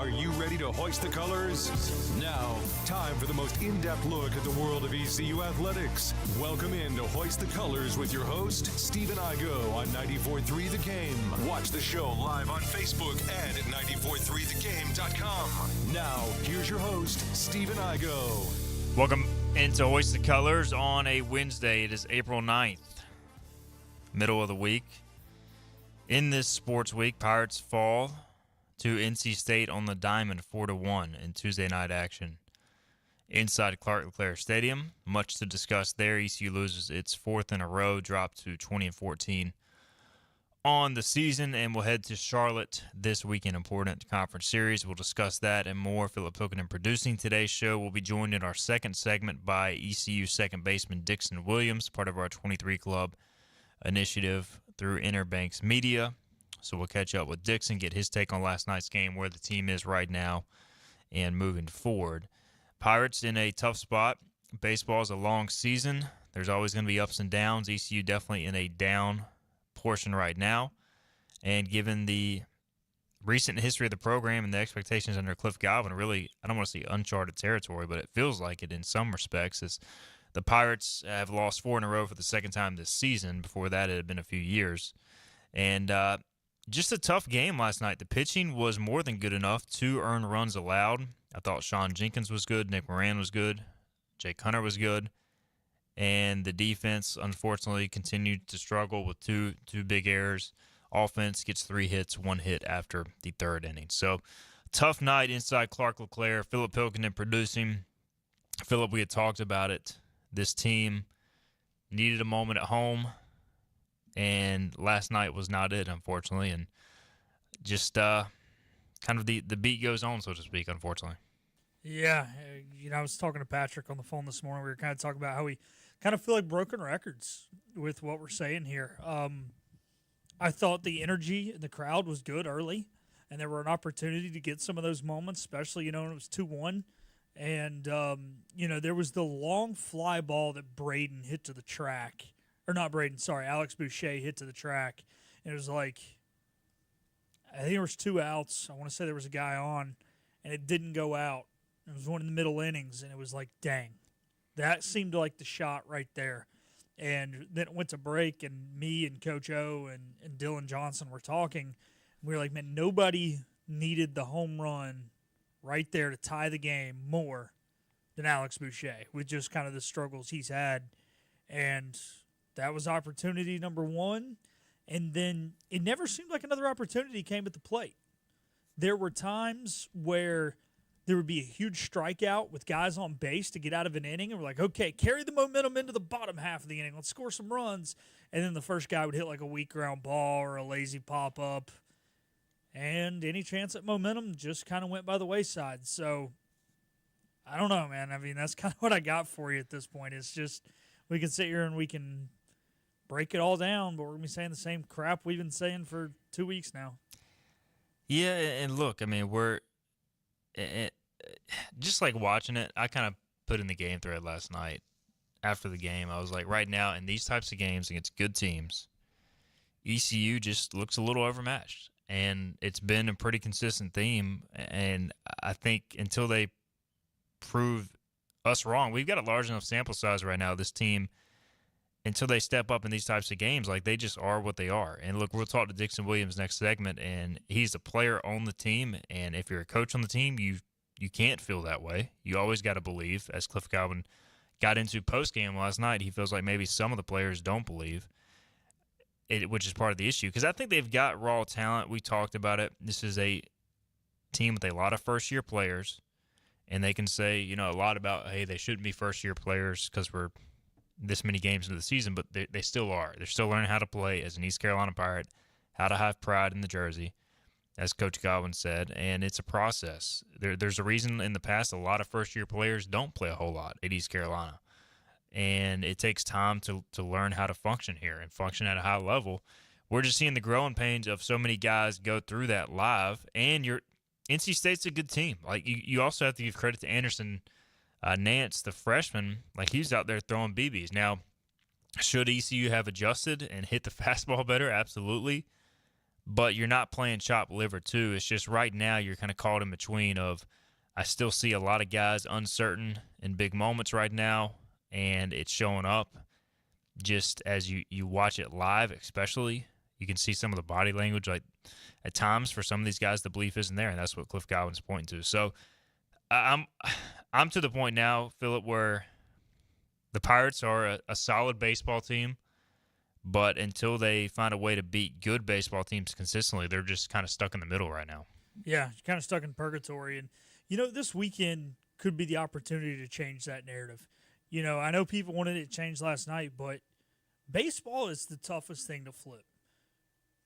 Are you ready to hoist the colors? Now, time for the most in-depth look at the world of ECU athletics. Welcome in to Hoist the Colors with your host, Stephen Igo on 94.3 The Game. Watch the show live on Facebook and at 943thegame.com. Now, here's your host, Stephen Igo. Welcome into Hoist the Colors on a Wednesday. It is April 9th, middle of the week. In this sports week, Pirates fall to NC State on the diamond 4-1 in Tuesday night action inside Clark LeClaire Stadium. Much to discuss there. ECU loses its fourth in a row, dropped to 20-14 on the season, and we'll head to Charlotte this weekend. Important conference series. We'll discuss that and more. Philip Pilkington producing today's show. We'll be joined in our second segment by ECU second baseman Dixon Williams, part of our 23 Club initiative through Inner Banks Media. So we'll catch up with Dixon, get his take on last night's game, where the team is right now, and moving forward. Pirates in a tough spot. Baseball is a long season. There's always going to be ups and downs. ECU definitely in a down portion right now. And given the recent history of the program and the expectations under Cliff Godwin, really, I don't want to say uncharted territory, but it feels like it in some respects. As the Pirates have lost 4 in a row for the second time this season. Before that, it had been a few years. And just a tough game last night. The pitching was more than good enough. 2 earned runs allowed. I thought Sean Jenkins was good. Nick Moran was good. Jake Hunter was good. And the defense, unfortunately, continued to struggle with two big errors. Offense gets 3 hits, 1 hit after the third inning. So, tough night inside Clark LeClaire. Philip Pilkington producing. Philip, we had talked about it. This team needed a moment at home. And last night was not it, unfortunately, and just kind of the beat goes on, so to speak, unfortunately. Yeah, I was talking to Patrick on the phone this morning. We were kind of talking about how we kind of feel like broken records with what we're saying here. I thought the energy in the crowd was good early, and there were an opportunity to get some of those moments, especially, when it was 2-1. And, there was the long fly ball that Braden hit to the track. Or not Braden, sorry, Alex Boucher hit to the track. And it was like, I think there was 2 outs. I want to say there was a guy on, and it didn't go out. It was one in the middle innings, and it was like, dang. That seemed like the shot right there. And then it went to break, and me and Coach O and Dylan Johnson were talking. We were like, man, nobody needed the home run right there to tie the game more than Alex Boucher with just kind of the struggles he's had. And that was opportunity number 1, and then it never seemed like another opportunity came at the plate. There were times where there would be a huge strikeout with guys on base to get out of an inning, and we're like, okay, carry the momentum into the bottom half of the inning. Let's score some runs. And then the first guy would hit like a weak ground ball or a lazy pop-up, and any chance at momentum just kind of went by the wayside. So I don't know, man. I mean, that's kind of what I got for you at this point. It's just we can sit here and we can break it all down, but we're going to be saying the same crap we've been saying for 2 weeks now. Yeah, and look, I mean, we're just like watching it. I kind of put in the game thread last night after the game. I was like, right now in these types of games against good teams, ECU just looks a little overmatched. And it's been a pretty consistent theme, and I think until they prove us wrong, we've got a large enough sample size right now, this team, until they step up in these types of games, like they just are what they are. And look, we'll talk to Dixon Williams next segment, and he's a player on the team. And if you're a coach on the team, you can't feel that way. You always got to believe. As Cliff Godwin got into post-game last night, he feels like maybe some of the players don't believe, which is part of the issue. Because I think they've got raw talent. We talked about it. This is a team with a lot of first-year players, and they can say, a lot about, hey, they shouldn't be first-year players because we're this many games into the season, but they still are. They're still learning how to play as an East Carolina Pirate, how to have pride in the jersey, as Coach Godwin said, and it's a process. There's a reason in the past a lot of first-year players don't play a whole lot at East Carolina, and it takes time to learn how to function here and function at a high level. We're just seeing the growing pains of so many guys go through that live, and NC State's a good team. Like you also have to give credit to Anderson Nance, the freshman, like he's out there throwing BBs. Now, should ECU have adjusted and hit the fastball better? Absolutely. but you're not playing chopped liver too. It's just right now you're kind of caught in between of I still see a lot of guys uncertain in big moments right now, and it's showing up just as you watch it live, especially. You can see some of the body language, like at times for some of these guys, the belief isn't there, and that's what Cliff Godwin's pointing to. So I'm to the point now, Philip, where the Pirates are a solid baseball team, but until they find a way to beat good baseball teams consistently, they're just kind of stuck in the middle right now. Yeah, kind of stuck in purgatory. And, this weekend could be the opportunity to change that narrative. I know people wanted it changed last night, but baseball is the toughest thing to flip.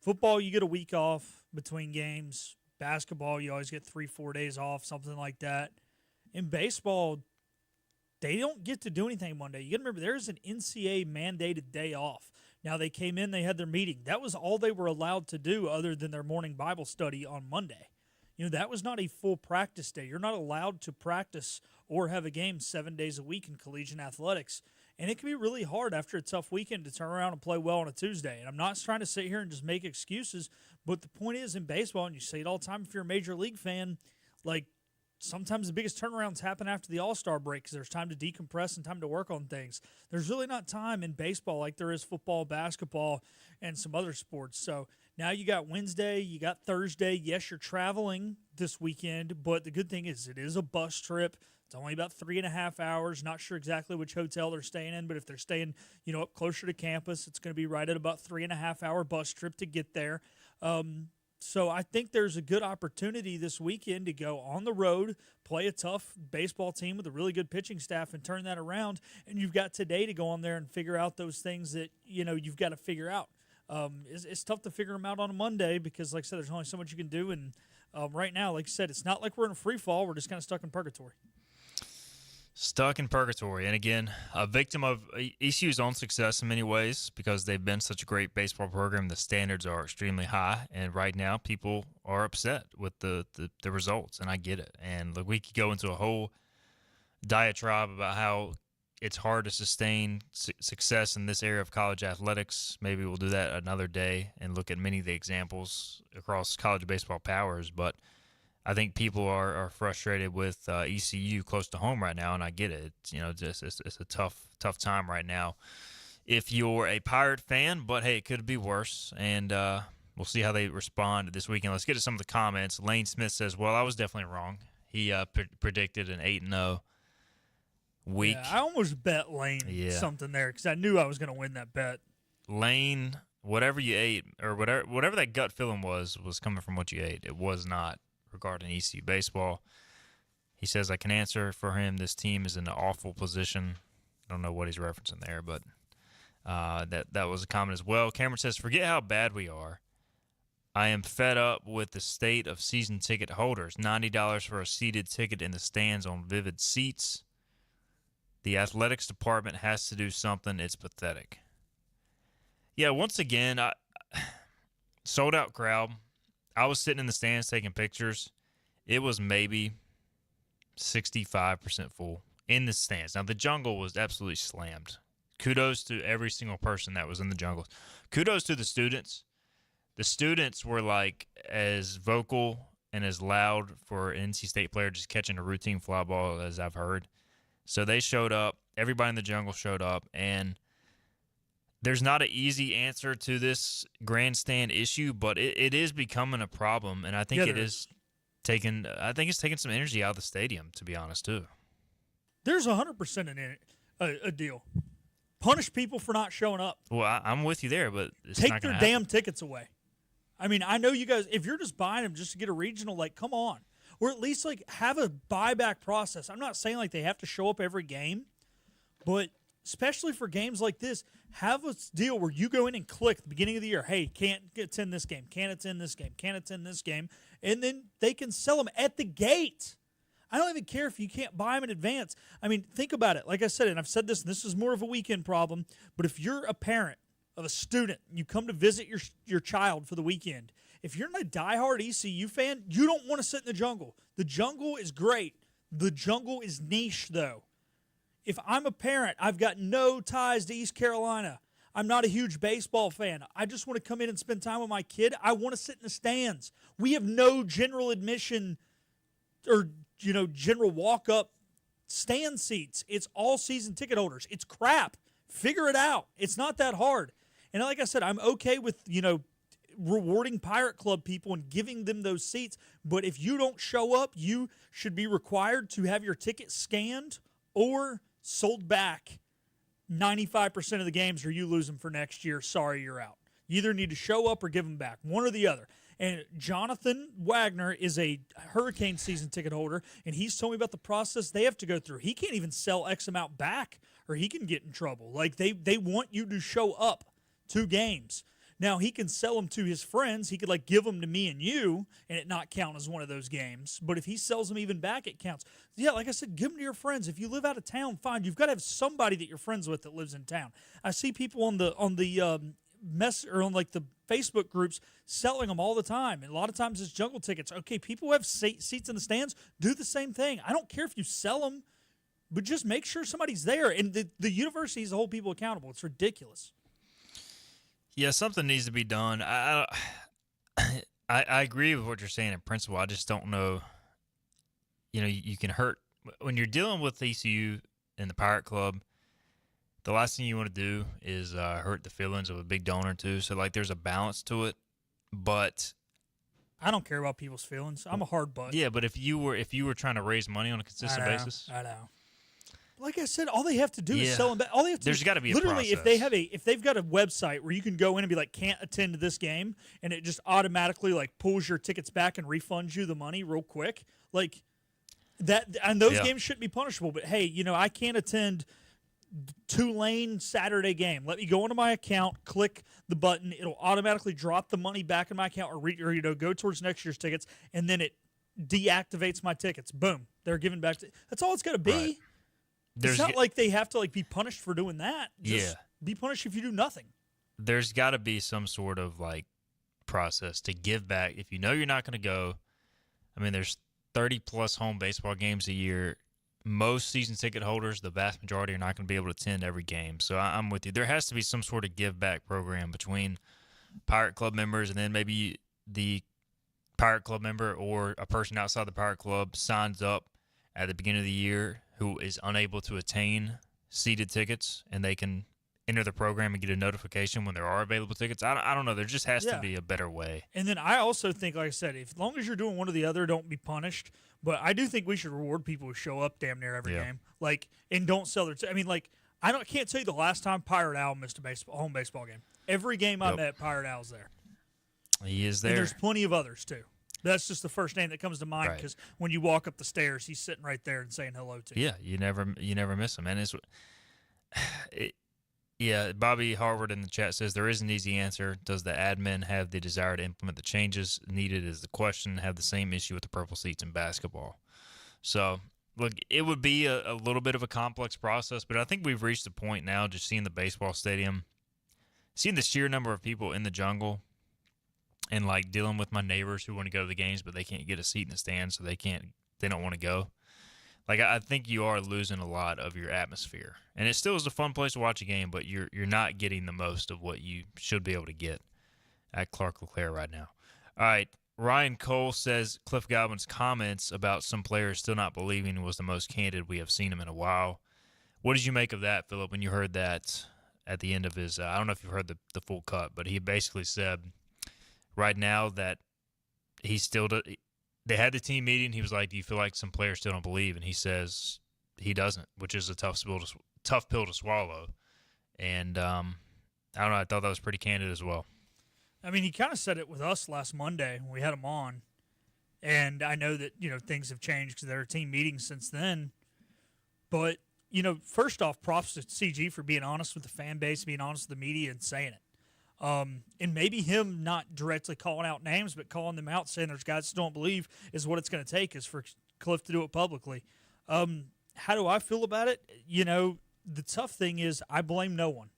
Football, you get a week off between games. Basketball, you always get 3-4 days off, something like that. In baseball, they don't get to do anything Monday. You got to remember, there's an NCAA mandated day off. Now, they came in, they had their meeting. That was all they were allowed to do other than their morning Bible study on Monday. That was not a full practice day. You're not allowed to practice or have a game 7 days a week in collegiate athletics. And it can be really hard after a tough weekend to turn around and play well on a Tuesday. And I'm not trying to sit here and just make excuses, but the point is in baseball, and you say it all the time if you're a major league fan, like sometimes the biggest turnarounds happen after the All-Star break because there's time to decompress and time to work on things. There's really not time in baseball like there is football, basketball, and some other sports. So now you got Wednesday, you got Thursday. Yes, you're traveling this weekend, but the good thing is it is a bus trip. It's only about 3.5 hours. Not sure exactly which hotel they're staying in, but if they're staying, up closer to campus, it's going to be right at about 3.5 hour bus trip to get there. So I think there's a good opportunity this weekend to go on the road, play a tough baseball team with a really good pitching staff and turn that around. And you've got today to go on there and figure out those things that, you've got to figure out. It's tough to figure them out on a Monday because, like I said, there's only so much you can do. And right now, like I said, it's not like we're in a free fall. We're just kind of stuck in purgatory. Stuck in purgatory. And again, a victim of ECU's own success in many ways because they've been such a great baseball program. The standards are extremely high. And right now, people are upset with the results. And I get it. And we could go into a whole diatribe about how it's hard to sustain success in this area of college athletics. Maybe we'll do that another day and look at many of the examples across college baseball powers. But I think people are frustrated with ECU close to home right now, and I get it. It's a tough time right now if you're a Pirate fan. But hey, it could be worse, and we'll see how they respond this weekend. Let's get to some of the comments. Lane Smith says, "Well, I was definitely wrong. He predicted an 8-0 week." Yeah, I almost bet Lane something there because I knew I was going to win that bet. Lane, whatever you ate or whatever that gut feeling was coming from what you ate. It was not regarding ECU baseball. He says, "I can answer for him. This team is in an awful position." I don't know what he's referencing there, but that was a comment as well. Cameron says, "Forget how bad we are. I am fed up with the state of season ticket holders. $90 for a seated ticket in the stands on Vivid seats. The athletics department has to do something. It's pathetic." Yeah, once again, sold out crowd. I was sitting in the stands taking pictures. It was maybe 65% full in the stands. Now, the jungle was absolutely slammed. Kudos to every single person that was in the jungle. Kudos to the students. The students were as vocal and as loud for an NC State player just catching a routine fly ball as I've heard. So they showed up. Everybody in the jungle showed up. And there's not an easy answer to this grandstand issue, but it is becoming a problem, and I think it's taking some energy out of the stadium, to be honest, too. There's 100% in it, a deal. Punish people for not showing up. Well, I'm with you there, but it's take not their happen. damn tickets away. I mean, I know you guys, if you're just buying them just to get a regional, come on. Or at least, have a buyback process. I'm not saying, they have to show up every game, but especially for games like this, have a deal where you go in and click at the beginning of the year, hey, can't attend this game, can't attend this game, can't attend this game, and then they can sell them at the gate. I don't even care if you can't buy them in advance. I mean, think about it. Like I said, and I've said this, and this is more of a weekend problem, but if you're a parent of a student, you come to visit your child for the weekend, if you're not a diehard ECU fan, you don't want to sit in the jungle. The jungle is great. The jungle is niche, though. If I'm a parent, I've got no ties to East Carolina. I'm not a huge baseball fan. I just want to come in and spend time with my kid. I want to sit in the stands. We have no general admission or, general walk-up stand seats. It's all season ticket holders. It's crap. Figure it out. It's not that hard. And like I said, I'm okay with, rewarding Pirate Club people and giving them those seats. But if you don't show up, you should be required to have your ticket scanned or sold back 95% of the games, or you lose them for next year. Sorry, you're out. You either need to show up or give them back, one or the other. And Jonathan Wagner is a Hurricane season ticket holder, and he's told me about the process they have to go through. He can't even sell X amount back, or he can get in trouble. Like, they want you to show up to games. Now, he can sell them to his friends. He could, give them to me and you, and it not count as one of those games. But if he sells them even back, it counts. Yeah, like I said, give them to your friends. If you live out of town, fine. You've got to have somebody that you're friends with that lives in town. I see people on the Facebook groups selling them all the time. And a lot of times it's jungle tickets. Okay, people have seats in the stands. Do the same thing. I don't care if you sell them, but just make sure somebody's there. And the universities hold people accountable. It's ridiculous. Yeah, something needs to be done. I agree with what you're saying in principle. I just don't know. You can hurt when you're dealing with ECU and the Pirate Club. The last thing you want to do is hurt the feelings of a big donor too. So there's a balance to it, but I don't care about people's feelings. I'm a hard butt. Yeah, but if you were trying to raise money on a consistent basis, I know. Like I said, all they have to do is sell them back. All they have to There's got to be a literally process. if they've got a website where you can go in and be like, can't attend to this game, and it just automatically pulls your tickets back and refunds you the money real quick, that. And those games shouldn't be punishable. But hey, I can't attend Tulane Saturday game. Let me go into my account, click the button, it'll automatically drop the money back in my account, or go towards next year's tickets, and then it deactivates my tickets. Boom, they're given back. That's all it's got to be. Right. It's not like they have to be punished for doing that. Just be punished if you do nothing. There's got to be some sort of process to give back. If you know you're not going to go, I mean, there's 30 plus home baseball games a year. Most season ticket holders, the vast majority, are not going to be able to attend every game. So I'm with you. There has to be some sort of give back program between Pirate Club members, and then maybe the Pirate Club member or a person outside the Pirate Club signs up at the beginning of the year who is unable to attain seated tickets, and they can enter the program and get a notification when there are available tickets. I don't know. There just has to be a better way. And then I also think, like I said, as long as you're doing one or the other, don't be punished. But I do think we should reward people who show up damn near every game, and don't sell their. I can't tell you the last time Pirate Owl missed a home baseball game. Every game I met, Pirate Owl's there. He is there. And there's plenty of others too. That's just the first name that comes to mind because when you walk up the stairs, he's sitting right there and saying hello to you. Yeah, you never miss him, and Bobby Harvard in the chat says there is an easy answer. Does the admin have the desire to implement the changes needed is the question. Have the same issue with the purple seats in basketball. So, look, it would be a little bit of a complex process, but I think we've reached a point now just seeing the baseball stadium, seeing the sheer number of people in the jungle, and dealing with my neighbors who want to go to the games, but they can't get a seat in the stand, so they don't want to go. I think you are losing a lot of your atmosphere. And it still is a fun place to watch a game, but you're not getting the most of what you should be able to get at Clark LeClaire right now. All right, Ryan Cole says Cliff Godwin's comments about some players still not believing was the most candid we have seen him in a while. What did you make of that, Philip, when you heard that at the end of his I don't know if you've heard the full cut, but he basically said right now that he still they had the team meeting. He was like, do you feel like some players still don't believe? And he says he doesn't, which is a tough pill to swallow. And I don't know. I thought that was pretty candid as well. I mean, he kind of said it with us last Monday when we had him on. And I know that, things have changed because there are team meetings since then. But, first off, props to CG for being honest with the fan base, being honest with the media and saying it. And maybe him not directly calling out names, but calling them out, saying there's guys that don't believe is what it's going to take is for Cliff to do it publicly. How do I feel about it? The tough thing is I blame no one,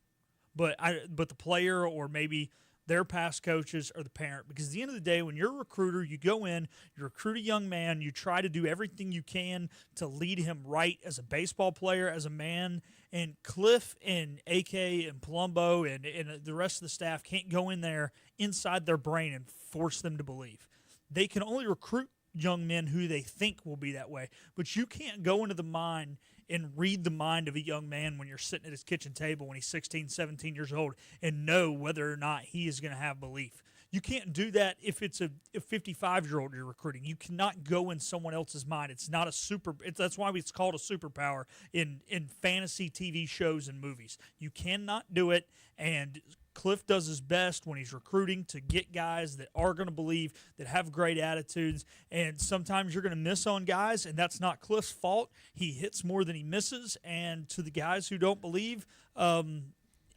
but the player or maybe their past coaches, or the parent. Because at the end of the day, when you're a recruiter, you go in, you recruit a young man, you try to do everything you can to lead him right as a baseball player, as a man. And Cliff and AK and Palumbo and the rest of the staff can't go in there inside their brain and force them to believe. They can only recruit young men who they think will be that way. But you can't go into the mind and read the mind of a young man when you're sitting at his kitchen table when he's 16, 17 years old and know whether or not he is going to have belief. You can't do that if it's a 55-year-old you're recruiting. You cannot go in someone else's mind. It's not a that's why it's called a superpower in fantasy TV shows and movies. You cannot do it, and Cliff does his best when he's recruiting to get guys that are going to believe, that have great attitudes, and sometimes you're going to miss on guys, and that's not Cliff's fault. He hits more than he misses, and to the guys who don't believe,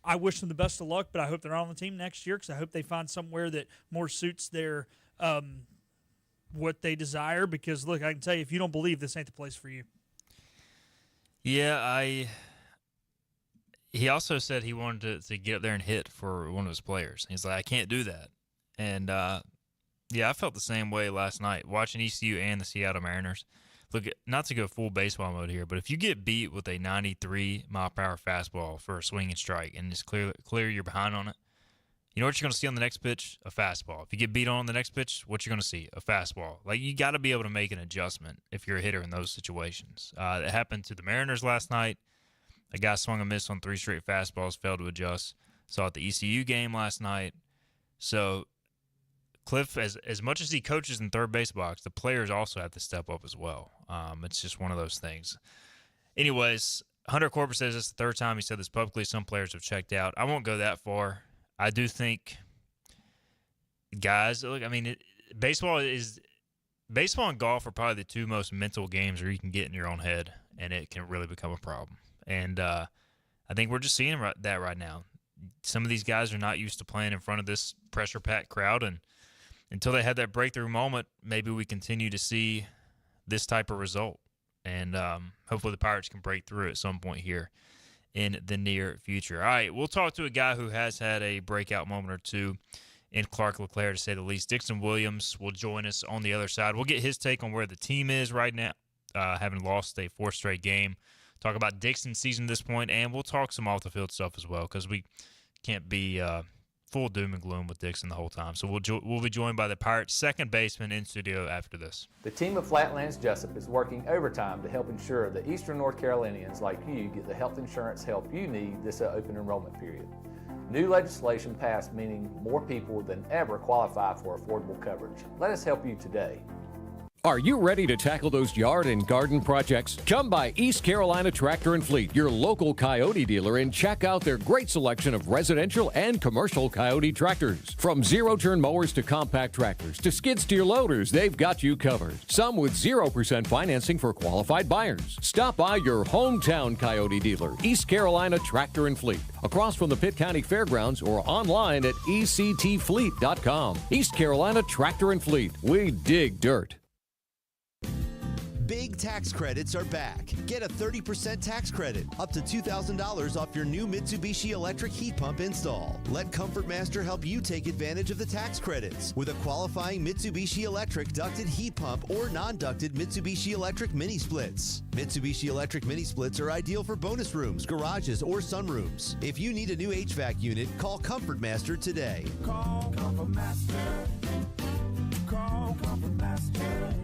I wish them the best of luck, but I hope they're on the team next year because I hope they find somewhere that more suits their what they desire. Because, look, I can tell you, if you don't believe, this ain't the place for you. Yeah, he also said he wanted to get up there and hit for one of his players. He's like, I can't do that. And, yeah, I felt the same way last night watching ECU and the Seattle Mariners. Look, not to go full baseball mode here, but if you get beat with a 93-mile-per-hour fastball for a swing and strike and it's clear you're behind on it, you know what you're going to see on the next pitch? A fastball. If you get beat on the next pitch, what you're going to see? A fastball. Like, you got to be able to make an adjustment if you're a hitter in those situations. It happened to the Mariners last night. A guy swung a miss on 3 straight fastballs, failed to adjust. Saw it the ECU game last night. So Cliff, as much as he coaches in third base box, the players also have to step up as well. It's just one of those things. Anyways, Hunter Corpus says it's the third time he said this publicly. Some players have checked out. I won't go that far. I do think guys, look, I mean, baseball and golf are probably the two most mental games where you can get in your own head, and it can really become a problem. And I think we're just seeing that right now. Some of these guys are not used to playing in front of this pressure-packed crowd, and until they had that breakthrough moment, maybe we continue to see this type of result. And hopefully the Pirates can break through at some point here in the near future. All right, we'll talk to a guy who has had a breakout moment or two in Clark LeClaire, to say the least. Dixon Williams will join us on the other side. We'll get his take on where the team is right now, having lost a 4th straight game. Talk about Dixon's season at this point, and we'll talk some off-the-field stuff as well because we can't be full doom and gloom with Dixon the whole time. So we'll be joined by the Pirates' second baseman in studio after this. The team of Flatlands Jessup is working overtime to help ensure that Eastern North Carolinians like you get the health insurance help you need this open enrollment period. New legislation passed, meaning more people than ever qualify for affordable coverage. Let us help you today. Are you ready to tackle those yard and garden projects? Come by East Carolina Tractor and Fleet, your local Coyote dealer, and check out their great selection of residential and commercial Coyote tractors. From zero-turn mowers to compact tractors to skid steer loaders, they've got you covered. Some with 0% financing for qualified buyers. Stop by your hometown Coyote dealer, East Carolina Tractor and Fleet, across from the Pitt County Fairgrounds, or online at ectfleet.com. East Carolina Tractor and Fleet. We dig dirt. Big tax credits are back. Get a 30% tax credit, up to $2,000 off your new Mitsubishi electric heat pump install. Let Comfort Master help you take advantage of the tax credits with a qualifying Mitsubishi electric ducted heat pump or non-ducted Mitsubishi electric mini splits. Mitsubishi electric mini splits are ideal for bonus rooms, garages, or sunrooms. If you need a new HVAC unit, call Comfort Master today. Call Comfort Master. Call Comfort Master.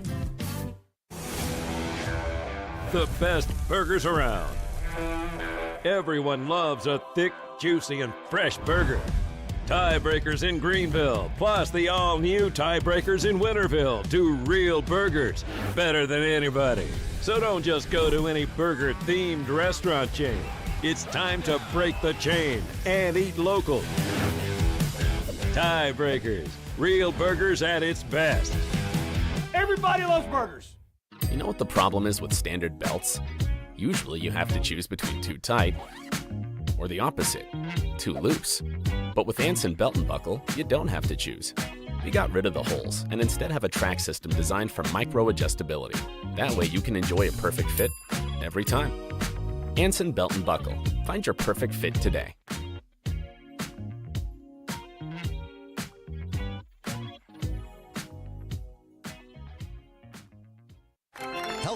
The best burgers around. Everyone loves a thick, juicy, and fresh burger. Tiebreakers in Greenville, plus the all-new Tiebreakers in Winterville. Do real burgers better than anybody. So don't just go to any burger-themed restaurant chain. It's time to break the chain and eat local. Tiebreakers, real burgers at its best. Everybody loves burgers. You know what the problem is with standard belts? Usually you have to choose between too tight or the opposite, too loose. But with Anson Belt and Buckle, you don't have to choose. We got rid of the holes and instead have a track system designed for micro-adjustability. That way you can enjoy a perfect fit every time. Anson Belt and Buckle. Find your perfect fit today.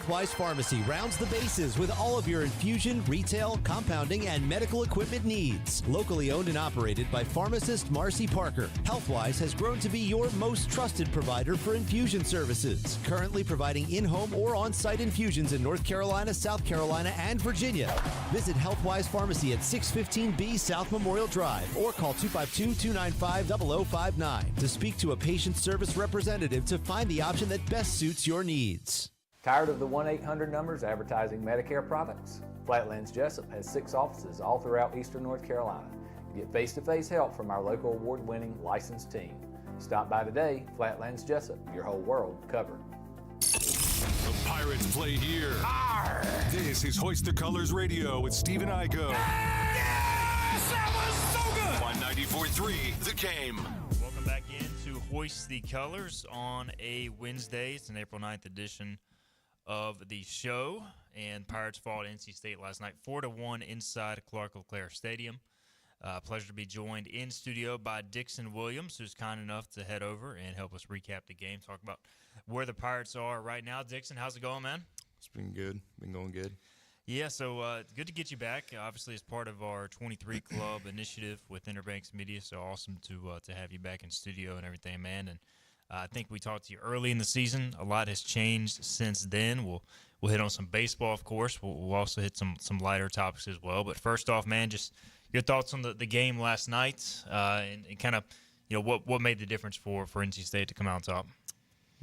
Healthwise Pharmacy rounds the bases with all of your infusion, retail, compounding, and medical equipment needs. Locally owned and operated by pharmacist Marcy Parker, Healthwise has grown to be your most trusted provider for infusion services. Currently providing in-home or on-site infusions in North Carolina, South Carolina, and Virginia. Visit Healthwise Pharmacy at 615B South Memorial Drive or call 252-295-0059 to speak to a patient service representative to find the option that best suits your needs. Tired of the 1-800 numbers advertising Medicare products? Flatlands Jessup has 6 offices all throughout eastern North Carolina. Get face-to-face help from our local award-winning licensed team. Stop by today. Flatlands Jessup, your whole world covered. The Pirates play here. Arr! This is Hoist the Colors Radio with Stephen Igo. Yes! That was so good! On 94.3 The Game. Welcome back into Hoist the Colors on a Wednesday. It's an April 9th edition of the show. And Pirates fall to NC State last night 4-1 inside Clark LeClaire Stadium. Pleasure to be joined in studio by Dixon Williams, who's kind enough to head over and help us recap the game, talk about where the Pirates are right now. Dixon, how's it going, man? It's been good. Been going good. Yeah, so good to get you back. Obviously, as part of our 23 Club initiative with Interbanks Media, so awesome to have you back in studio and everything, man. And I think we talked to you early in the season. A lot has changed since then. We'll hit on some baseball, of course. We'll also hit some lighter topics as well. But first off, man, just your thoughts on the game last night and kind of, what made the difference for NC State to come out on top?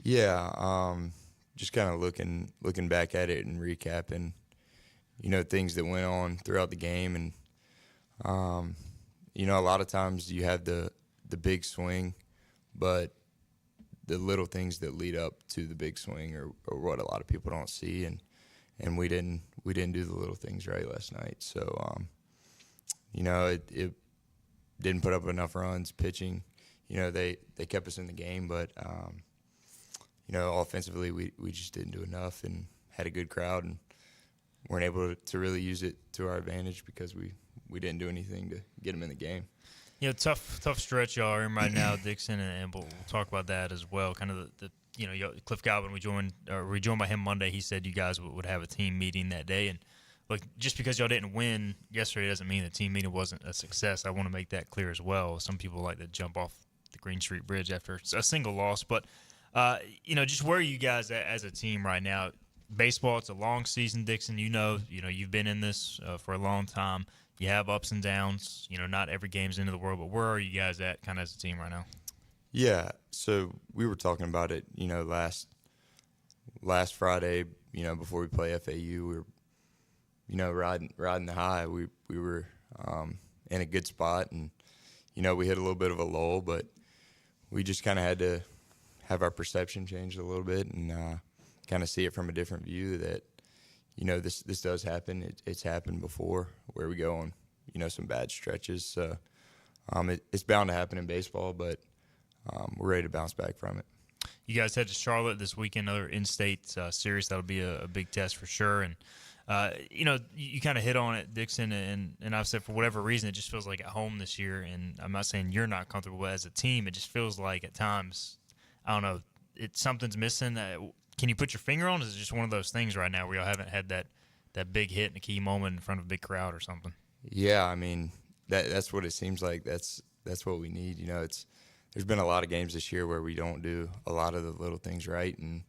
Yeah, just kind of looking back at it and recapping, things that went on throughout the game. And, a lot of times you have the big swing, but the little things that lead up to the big swing are what a lot of people don't see. And we didn't do the little things right last night. So, it didn't put up enough runs pitching. They kept us in the game, but, offensively we just didn't do enough and had a good crowd and weren't able to really use it to our advantage because we didn't do anything to get them in the game. Tough stretch y'all are in right now, Dixon, and we'll talk about that as well. Kind of the Cliff Galvin, we joined by him Monday. He said you guys would have a team meeting that day, and look, just because y'all didn't win yesterday doesn't mean the team meeting wasn't a success. I want to make that clear as well. Some people like to jump off the Green Street Bridge after a single loss, but just where are you guys at as a team right now? Baseball, it's a long season, Dixon. You've been in this for a long time. You have ups and downs. Not every game's into the world, but where are you guys at kind of as a team right now? Yeah, so we were talking about it, last Friday, before we play FAU, we were, riding the high. We were in a good spot, and, we hit a little bit of a lull, but we just kind of had to have our perception changed a little bit and kind of see it from a different view that, this does happen. It's happened before where we go on, some bad stretches. So it's bound to happen in baseball, but we're ready to bounce back from it. You guys head to Charlotte this weekend, another in-state series. That'll be a big test for sure. And, you kind of hit on it, Dixon, and I've said for whatever reason, it just feels like at home this year. And I'm not saying you're not comfortable, but as a team, it just feels like at times, I don't know, something's missing. Can you put your finger on it? Is it just one of those things right now where y'all haven't had that big hit in a key moment in front of a big crowd or something? Yeah, I mean, that's what it seems like. That's what we need. There's been a lot of games this year where we don't do a lot of the little things right, and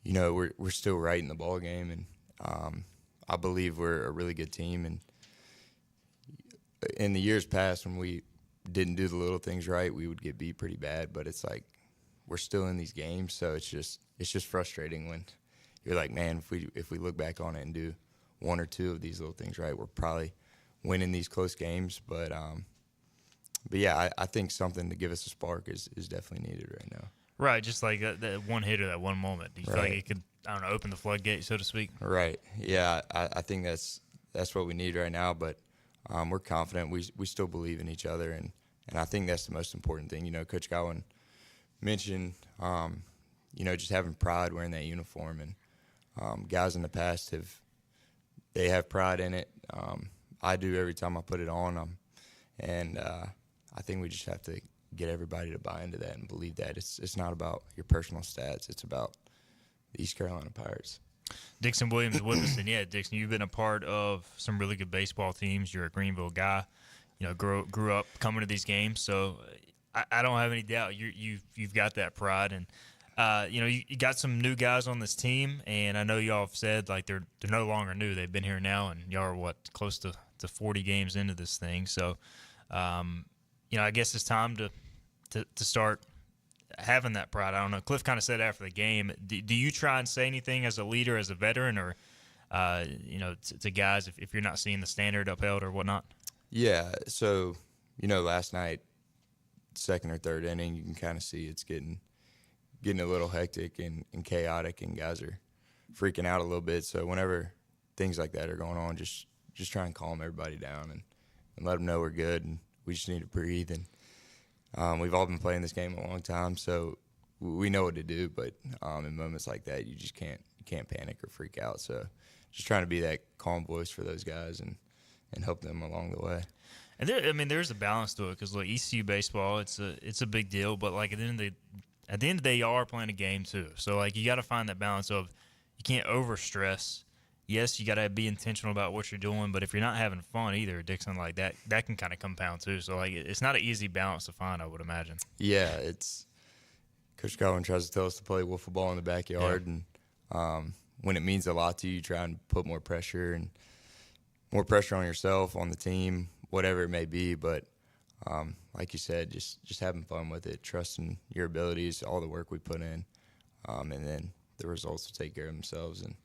we're still right in the ball game, and I believe we're a really good team. And in the years past, when we didn't do the little things right, we would get beat pretty bad. But it's like we're still in these games, so it's just frustrating when you're like, man, if we look back on it and do one or two of these little things right, we're probably winning these close games. But yeah, I think something to give us a spark is definitely needed right now. Right, just like that one hit or that one moment. Do you feel like it could, open the floodgate, so to speak? Right. Yeah, I think that's what we need right now. But we're confident. We still believe in each other, and I think that's the most important thing. Coach Gowan mentioned, just having pride wearing that uniform, and guys in the past have pride in it. I do every time I put it on, and I think we just have to get everybody to buy into that and believe that it's not about your personal stats. It's about the East Carolina Pirates. Dixon Williams with us, and yeah, Dixon, you've been a part of some really good baseball teams. You're a Greenville guy, grew up coming to these games, so I don't have any doubt you've got that pride, and you got some new guys on this team, and I know y'all have said like they're no longer new. They've been here now, and y'all are close to 40 games into this thing, so I guess it's time to start having that pride. I don't know. Cliff kind of said after the game, do you try and say anything as a leader, as a veteran, or, to guys if you're not seeing the standard upheld or whatnot? Yeah. So, last night, second or third inning, you can kind of see it's getting a little hectic and chaotic, and guys are freaking out a little bit. So whenever things like that are going on, just try and calm everybody down and let them know we're good and we just need to breathe. And we've all been playing this game a long time, so we know what to do. But in moments like that, you just can't panic or freak out. So just trying to be that calm voice for those guys and help them along the way. And there's a balance to it because like ECU baseball, it's a big deal. But like at the end of the day, y'all are playing a game too. So like you got to find that balance of you can't overstress. Yes, you got to be intentional about what you're doing, but if you're not having fun either, Dixon, like that can kind of compound too. So like it's not an easy balance to find, I would imagine. Yeah, Coach Cowan tries to tell us to play wiffle ball in the backyard, and when it means a lot to you, try and put more pressure on yourself, on the team, whatever it may be. But like you said, just having fun with it, trusting your abilities, all the work we put in, and then the results will take care of themselves. And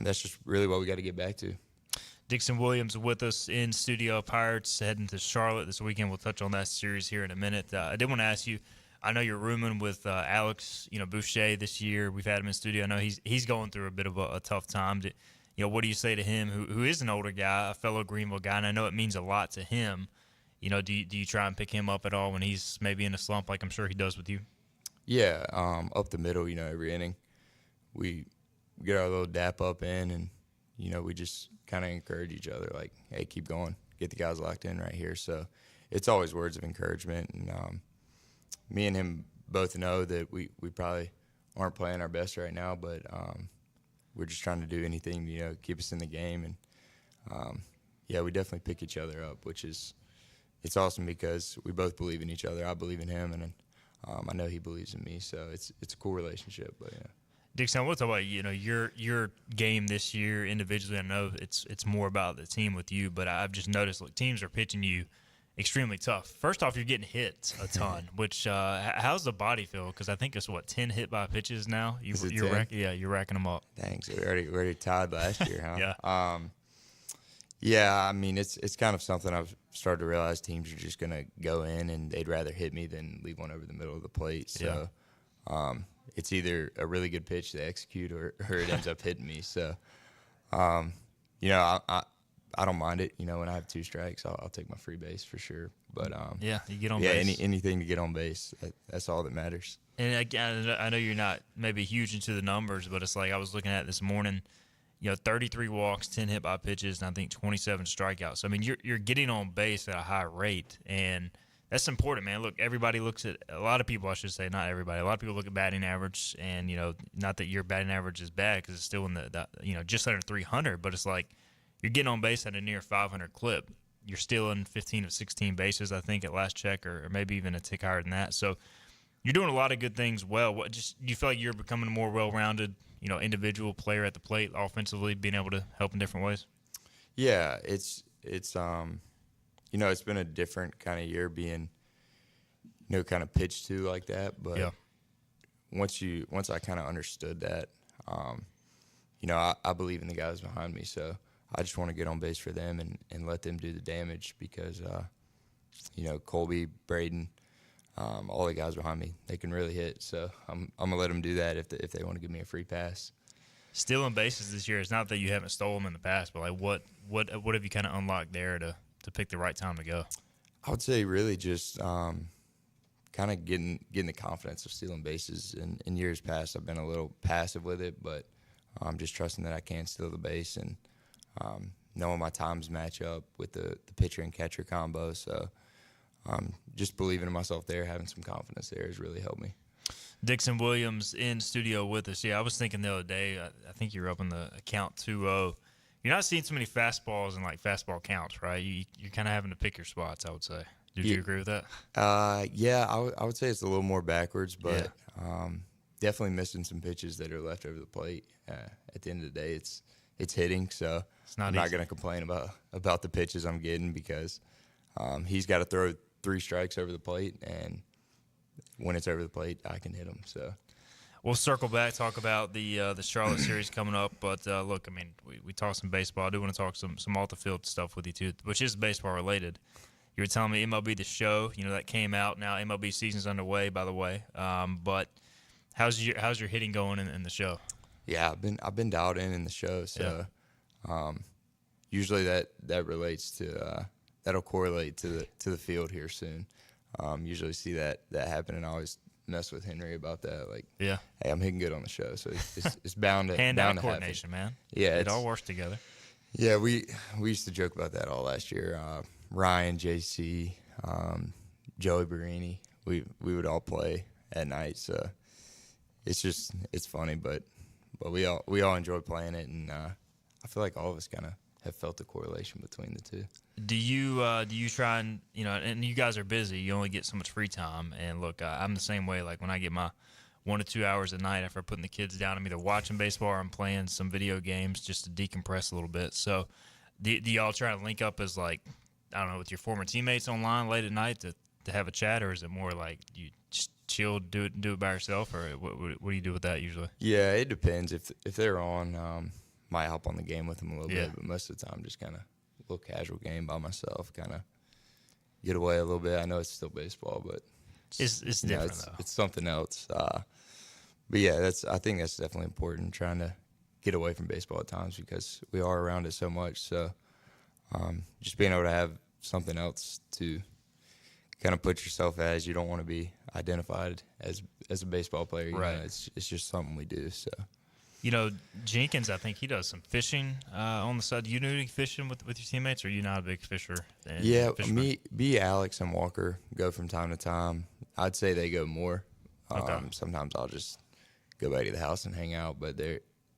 that's just really what we got to get back to. Dixon Williams with us in studio. Pirates heading to Charlotte this weekend. We'll touch on that series here in a minute. I did want to ask you, I know you're rooming with Alex, Boucher this year. We've had him in studio. I know he's going through a bit of a tough time. What do you say to him, who is an older guy, a fellow Greenville guy, and I know it means a lot to him. Do you try and pick him up at all when he's maybe in a slump like I'm sure he does with you? Yeah, up the middle, every inning. We get our little dap up in, and, we just kind of encourage each other, like, hey, keep going, get the guys locked in right here. So it's always words of encouragement. And me and him both know that we probably aren't playing our best right now, but we're just trying to do anything to, keep us in the game. And, we definitely pick each other up, it's awesome because we both believe in each other. I believe in him, and I know he believes in me. So it's a cool relationship. But Dixon, we'll talk about your game this year individually. I know it's more about the team with you, but I've just noticed teams are pitching you extremely tough. First off, you're getting hit a ton, which how's the body feel? Because I think it's 10 hit by pitches now. You're racking them up. Thanks. We already tied last year, huh? Yeah. Yeah, it's kind of something I've started to realize. Teams are just going to go in and they'd rather hit me than leave one over the middle of the plate. So it's either a really good pitch to execute or it ends up hitting me. So, I don't mind it. When I have 2 strikes, I'll take my free base for sure. But you get on base. Anything to get on base, that's all that matters. And again, I know you're not maybe huge into the numbers, but it's like I was looking at this morning. 33 walks, 10 hit by pitches, and I think 27 strikeouts. So, you're getting on base at a high rate, and that's important, man. Look, everybody looks at – a lot of people, I should say, not everybody. A lot of people look at batting average, and, not that your batting average is bad because it's still in the just under 300, but it's like you're getting on base at a near 500 clip. You're stealing 15 of 16 bases, I think, at last check, or maybe even a tick higher than that. So you're doing a lot of good things well. Do you feel like you're becoming a more well-rounded – individual player at the plate offensively, being able to help in different ways? Yeah, it's it's been a different kind of year being, kind of pitched to like that. But once I kind of understood that, I believe in the guys behind me. So I just want to get on base for them and let them do the damage because, Colby, Braden, all the guys behind me, they can really hit. So I'm gonna let them do that if they want to give me a free pass. Stealing bases this year, it's not that you haven't stolen them in the past, but like what have you kind of unlocked there to pick the right time to go? I would say really just kind of getting the confidence of stealing bases. In years past, I've been a little passive with it, but I'm just trusting that I can steal the base and knowing my times match up with the pitcher and catcher combo. So just believing in myself there, having some confidence there has really helped me. Dixon Williams in studio with us. Yeah, I was thinking the other day, I think you were up in the count 2-0. You're not seeing too many fastballs and like fastball counts, right? You're kind of having to pick your spots, I would say. Did you agree with that? Yeah, I would say it's a little more backwards, but definitely missing some pitches that are left over the plate. At the end of the day, it's hitting, so I'm not going to complain about the pitches I'm getting because he's got to throw 3 strikes over the plate, and when it's over the plate, I can hit him. So we'll circle back, talk about the Charlotte series coming up. But look, I mean, we talk some baseball. I do want to talk some off the field stuff with you too, which is baseball related. You were telling me MLB The Show, that came out. Now MLB season's underway, by the way. But how's your hitting going in the show? Yeah, I've been dialed in the show. So usually that relates to that'll correlate to the field here soon. Usually see that happen, and I always mess with Henry about that. Like, hey, I'm hitting good on the show, so it's bound to hand-eye coordination, man. Yeah, it all works together. Yeah, we used to joke about that all last year. Ryan, JC, Joey Barini, we would all play at night, so it's funny, but we all enjoy playing it, and I feel like all of us kind of have felt the correlation between the two. Do you try and and you guys are busy, you only get so much free time, and look, I'm the same way. Like when I get my 1 to 2 hours at night after putting the kids down, I'm either watching baseball or I'm playing some video games just to decompress a little bit. So do y'all try to link up as like, I don't know, with your former teammates online late at night to have a chat, or is it more like you just chill, do it by yourself, or what do you do with that usually? Yeah, it depends. If they're on, might hop on the game with them a little bit, but most of the time just kind of a little casual game by myself, kind of get away a little bit. I know it's still baseball, but it's different though. It's something else. But yeah, I think that's definitely important, trying to get away from baseball at times because we are around it so much. So just being able to have something else to kind of put yourself as, you don't want to be identified as a baseball player. Right. It's just something we do. So. Jenkins, I think he does some fishing on the side. Do you do any fishing with your teammates, or are you not a big fisher? Yeah, me, Alex, and Walker go from time to time. I'd say they go more. Okay. Sometimes I'll just go back to the house and hang out, but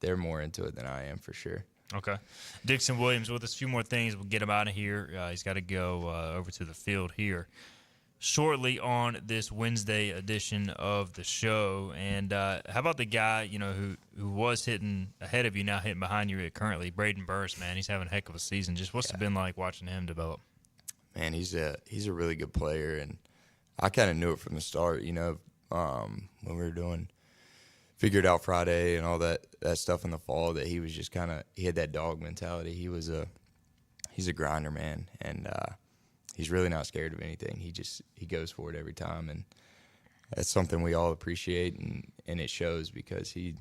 they're more into it than I am for sure. Okay. Dixon Williams with us. A few more things. We'll get him out of here. He's got to go over to the field here shortly on this Wednesday edition of the show. And how about the guy, who was hitting ahead of you, now hitting behind you currently, Braden Burris, man. He's having a heck of a season. Just what's it been like watching him develop? Man, he's a really good player, and I kind of knew it from the start, when we were doing Figured Out Friday and all that stuff in the fall, that he was just he had that dog mentality. He's a grinder, man, and he's really not scared of anything. He goes for it every time, and that's something we all appreciate, and it shows because it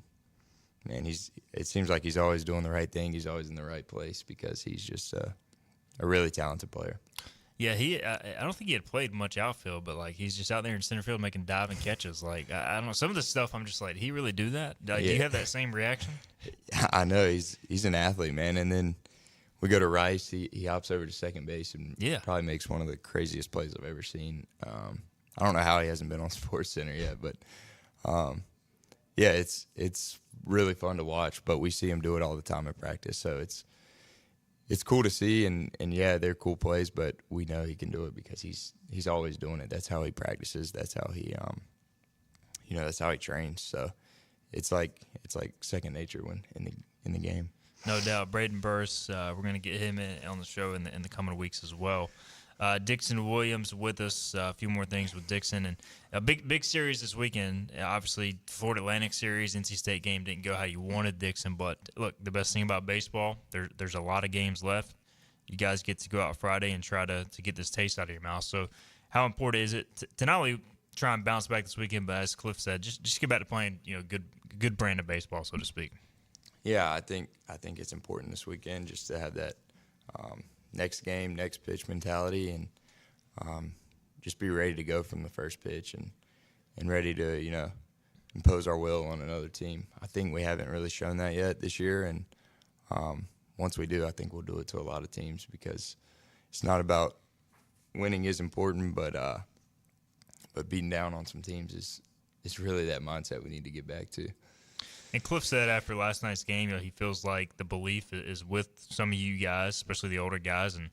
seems like he's always doing the right thing. He's always in the right place because he's just a really talented player. Yeah, I don't think he had played much outfield, but like he's just out there in center field making diving catches. Like I don't know, some of the stuff I'm just like, did he really do that? Do you have that same reaction? I know he's an athlete, man, and then. We go to Rice. He hops over to second base and probably makes one of the craziest plays I've ever seen. I don't know how he hasn't been on SportsCenter yet, but it's really fun to watch. But we see him do it all the time at practice, so it's cool to see. And they're cool plays, but we know he can do it because he's always doing it. That's how he practices. That's how he that's how he trains. So it's like second nature when in the game. No doubt. Braden Burris, we're going to get him on the show in the coming weeks as well. Dixon Williams with us. A few more things with Dixon. And a big series this weekend. Obviously, Florida Atlantic Series, NC State game didn't go how you wanted, Dixon. But, look, the best thing about baseball, there's a lot of games left. You guys get to go out Friday and try to get this taste out of your mouth. So how important is it to not only try and bounce back this weekend, but as Cliff said, just get back to playing good brand of baseball, so to speak. Yeah, I think it's important this weekend just to have that next game, next pitch mentality, and just be ready to go from the first pitch and ready to impose our will on another team. I think we haven't really shown that yet this year, and once we do, I think we'll do it to a lot of teams because it's not about winning is important, but beating down on some teams it's really that mindset we need to get back to. And Cliff said after last night's game, he feels like the belief is with some of you guys, especially the older guys. And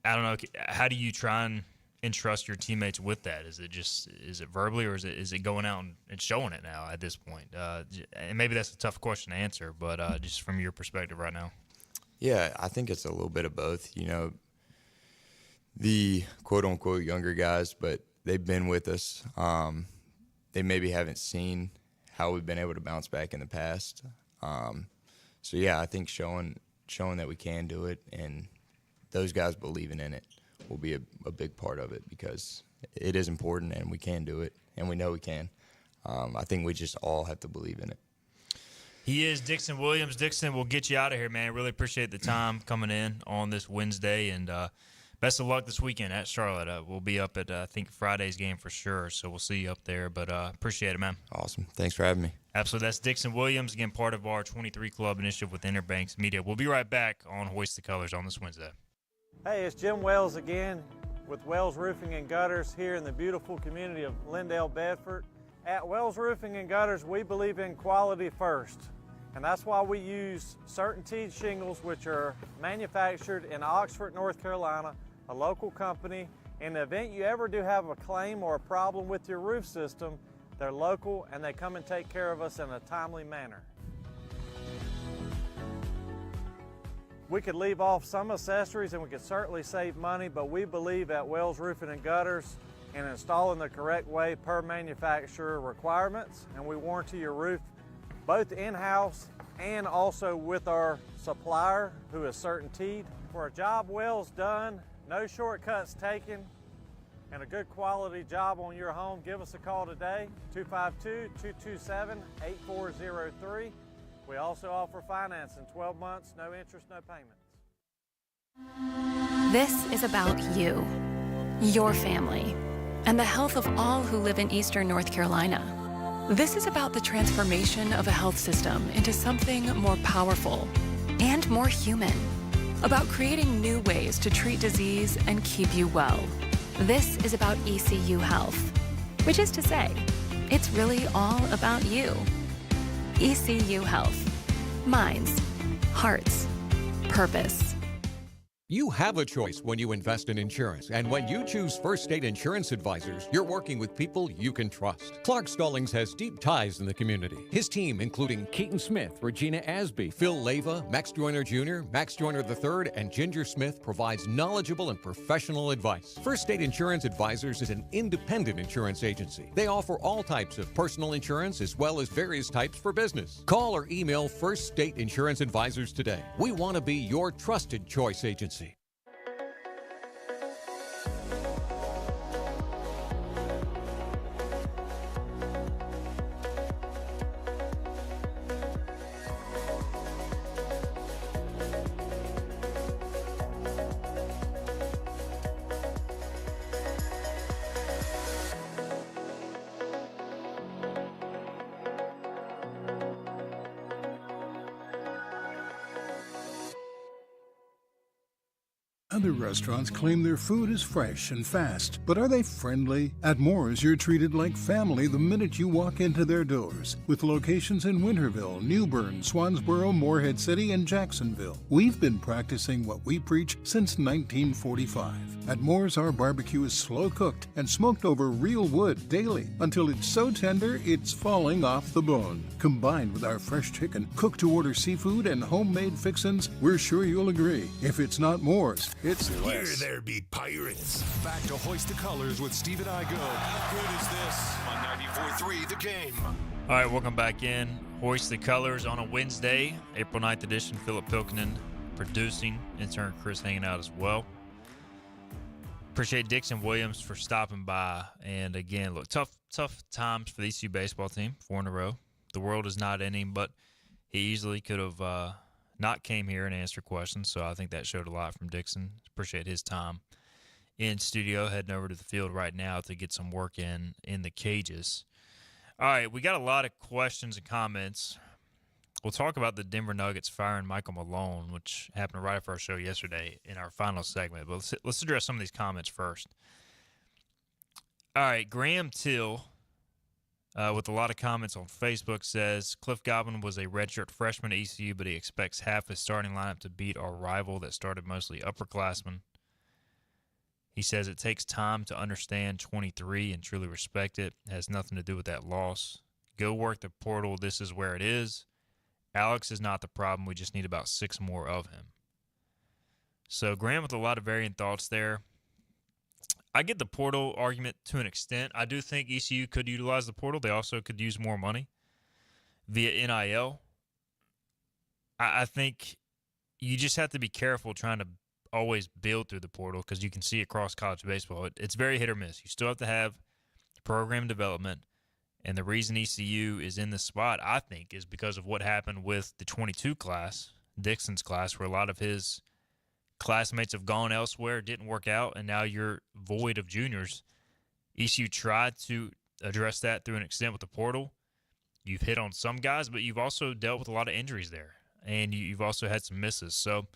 I don't know, how do you try and entrust your teammates with that? Is it verbally, or is it going out and showing it now at this point? And maybe that's a tough question to answer, but just from your perspective right now. Yeah, I think it's a little bit of both. The quote-unquote younger guys, but they've been with us. They maybe haven't seen how we've been able to bounce back in the past. So, yeah, I think showing that we can do it and those guys believing in it will be a big part of it, because it is important and we can do it, and we know we can. I think we just all have to believe in it. He is Dixon Williams. Dixon, we'll get you out of here, man. Really appreciate the time coming in on this Wednesday, and best of luck this weekend at Charlotte. We'll be up at, I think, Friday's game for sure, so we'll see you up there. But appreciate it, man. Awesome. Thanks for having me. Absolutely. That's Dixon Williams, again, part of our 23 Club initiative with Interbanks Media. We'll be right back on Hoist the Colors on this Wednesday. Hey, it's Jim Wells again with Wells Roofing and Gutters here in the beautiful community of Lindale, Bedford. At Wells Roofing and Gutters, we believe in quality first. And that's why we use Certainty shingles, which are manufactured in Oxford, North Carolina, a local company. In the event you ever do have a claim or a problem with your roof system, they're local and they come and take care of us in a timely manner. We could leave off some accessories and we could certainly save money, but we believe at Wells Roofing and Gutters in installing the correct way per manufacturer requirements, and we warranty your roof both in-house and also with our supplier, who is Certainteed. For a job well done, no shortcuts taken, and a good quality job on your home, give us a call today, 252-227-8403. We also offer financing, 12 months, no interest, no payments. This is about you, your family, and the health of all who live in Eastern North Carolina. This is about the transformation of a health system into something more powerful and more human, about creating new ways to treat disease and keep you well. This is about ECU Health, which is to say, it's really all about you. ECU Health. Minds, hearts, purpose. You have a choice when you invest in insurance, and when you choose First State Insurance Advisors, you're working with people you can trust. Clark Stallings has deep ties in the community. His team, including Keaton Smith, Regina Asby, Phil Leva, Max Joyner Jr., Max Joyner III, and Ginger Smith, provides knowledgeable and professional advice. First State Insurance Advisors is an independent insurance agency. They offer all types of personal insurance as well as various types for business. Call or email First State Insurance Advisors today. We want to be your trusted choice agency. Other restaurants claim their food is fresh and fast, but are they friendly? At Moore's, you're treated like family the minute you walk into their doors. With locations in Winterville, New Bern, Swansboro, Morehead City, and Jacksonville. We've been practicing what we preach since 1945. At Moore's, our barbecue is slow cooked and smoked over real wood daily until it's so tender it's falling off the bone. Combined with our fresh chicken, cooked-to-order seafood, and homemade fixins, we're sure you'll agree. If it's not Moore's, it's less. Here there be pirates. Back to Hoist the Colors with Steve and I go. How good is this on 94.3 The Game? All right, welcome back in. Hoist the Colors on a Wednesday, April 9th edition. Philip Pilkinen producing. Intern Chris hanging out as well. Appreciate Dixon Williams for stopping by. And again, look, tough times for the ECU baseball team, 4 in a row. The world is not ending, but he easily could have not came here and answered questions. So I think that showed a lot from Dixon. Appreciate his time in studio, heading over to the field right now to get some work in the cages. All right, we got a lot of questions and comments. We'll talk about the Denver Nuggets firing Michael Malone, which happened right after our show yesterday in our final segment. But let's address some of these comments first. All right, Graham Till with a lot of comments on Facebook, says Cliff Godwin was a redshirt freshman at ECU, but he expects half his starting lineup to beat our rival that started mostly upperclassmen. He says it takes time to understand 23 and truly respect it. It has nothing to do with that loss. Go work the portal. This is where it is. Alex is not the problem. We just need about 6 more of him. So Graham with a lot of varying thoughts there. I get the portal argument to an extent. I do think ECU could utilize the portal. They also could use more money via NIL. I think you just have to be careful trying to always build through the portal because you can see across college baseball, it's very hit or miss. You still have to have program development, and the reason ECU is in this spot, I think, is because of what happened with the 22 class, Dixon's class, where a lot of his classmates have gone elsewhere, didn't work out, and now you're void of juniors. ECU tried to address that through an extent with the portal. You've hit on some guys, but you've also dealt with a lot of injuries there, and you've also had some misses. So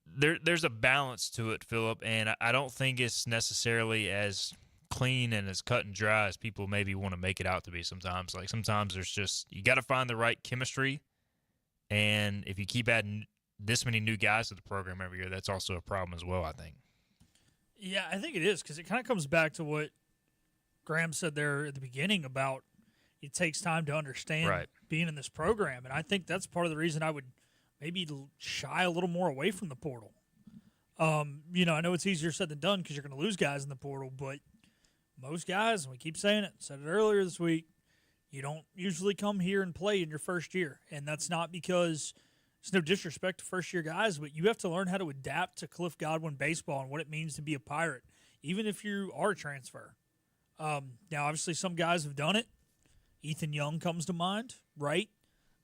there's a balance to it, Phillip, and I don't think it's necessarily as clean and as cut and dry as people maybe want to make it out to be sometimes. Like sometimes there's just – you got to find the right chemistry, and if you keep adding – this many new guys to the program every year, that's also a problem as well, I think. Yeah, I think it is because it kind of comes back to what Graham said there at the beginning about it takes time to understand being in this program. And I think that's part of the reason I would maybe shy a little more away from the portal. I know it's easier said than done because you're going to lose guys in the portal, but most guys, and we keep saying it, said it earlier this week, you don't usually come here and play in your first year. And that's not because – it's no disrespect to first-year guys, but you have to learn how to adapt to Cliff Godwin baseball and what it means to be a Pirate, even if you are a transfer. Now, obviously, some guys have done it. Ethan Young comes to mind, right?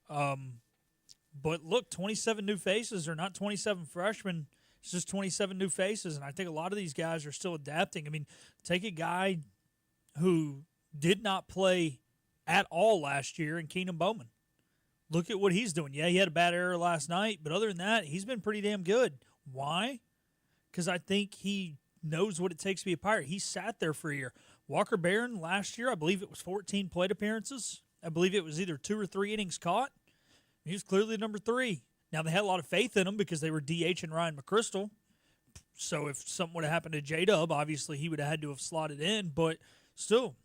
But look, 27 new faces are not 27 freshmen. It's just 27 new faces, and I think a lot of these guys are still adapting. I mean, take a guy who did not play at all last year in Keenan Bowman. Look at what he's doing. Yeah, he had a bad error last night, but other than that, he's been pretty damn good. Why? Because I think he knows what it takes to be a Pirate. He sat there for a year. Walker Barron last year, I believe it was 14 plate appearances. I believe it was either 2 or 3 innings caught. He was clearly number 3. Now, they had a lot of faith in him because they were DH and Ryan McChrystal. So if something would have happened to J-Dub, obviously he would have had to have slotted in. But still,